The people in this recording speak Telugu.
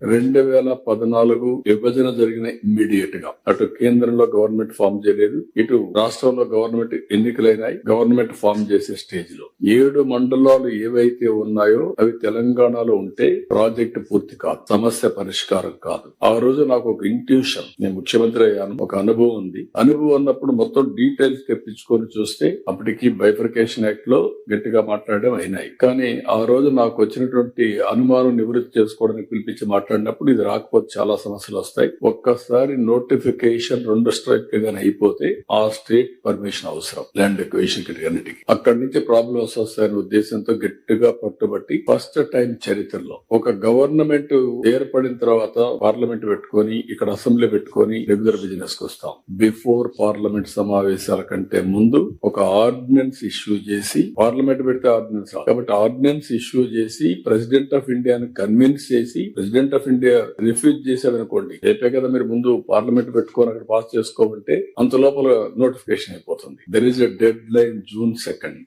2014 విభజన జరిగిన ఇమ్మీడియట్ గా అటు కేంద్రంలో గవర్నమెంట్ ఫామ్ చేయలేదు, ఇటు రాష్ట్రంలో గవర్నమెంట్ ఎన్నికలైనాయి, గవర్నమెంట్ ఫామ్ చేసే స్టేజ్ లో 7 మండలాలు ఏవైతే ఉన్నాయో అవి తెలంగాణలో ఉంటే ప్రాజెక్ట్ పూర్తి కాదు, సమస్య పరిష్కారం కాదు. ఆ రోజు నాకు ఒక ఇంట్యూషన్, నేను ముఖ్యమంత్రి అయ్యాను, ఒక అనుభవం ఉంది. అనుభవం ఉన్నప్పుడు మొత్తం డీటెయిల్స్ తెప్పించుకొని చూస్తే అప్పటికి బైఫర్కేషన్ యాక్ట్ లో గట్టిగా మాట్లాడడం అయినాయి. కానీ ఆ రోజు నాకు వచ్చినటువంటి అనుమానం నివృత్తి చేసుకోవడానికి పిలిపించి మాట్లాడినప్పుడు ఇది రాకపోతే చాలా సమస్యలు వస్తాయి. ఒక్కసారి నోటిఫికేషన్ 2 స్ట్రైక్ గానీ అయిపోతే ఆ స్టేట్ పర్మిషన్ అవసరం, ల్యాండ్ ఎక్వేషన్ అన్నిటికీ. అక్కడి నుంచి ప్రాబ్లమ్స్ వస్తాయనే ఉద్దేశంతో గట్టిగా పట్టుబట్టి ఫస్ట్ టైం చరిత్రలో ఒక గవర్నమెంట్ ఏర్పడిన తర్వాత పార్లమెంట్ పెట్టుకొని ఇక్కడ అసెంబ్లీ పెట్టుకొని రెగ్యులర్ బిజినెస్ కు వస్తాం. బిఫోర్ పార్లమెంట్ సమావేశాల కంటే ముందు ఒక ఆర్డినెన్స్ ఇష్యూ చేసి, పార్లమెంట్ పెడితే ఆర్డినెన్స్ కాబట్టి ఆర్డినెన్స్ ఇష్యూ చేసి ప్రెసిడెంట్ ఆఫ్ ఇండియాని కన్విన్స్ చేసి, ప్రెసిడెంట్ ఆఫ్ ఇండియా రిఫ్యూజ్ చేశాడు అనుకోండి, రేపే కదా మీరు ముందు పార్లమెంట్ పెట్టుకొని అక్కడ పాస్ చేసుకోమంటే అంత లోపల నోటిఫికేషన్ అయిపోతుంది. There is a dead line June 2nd.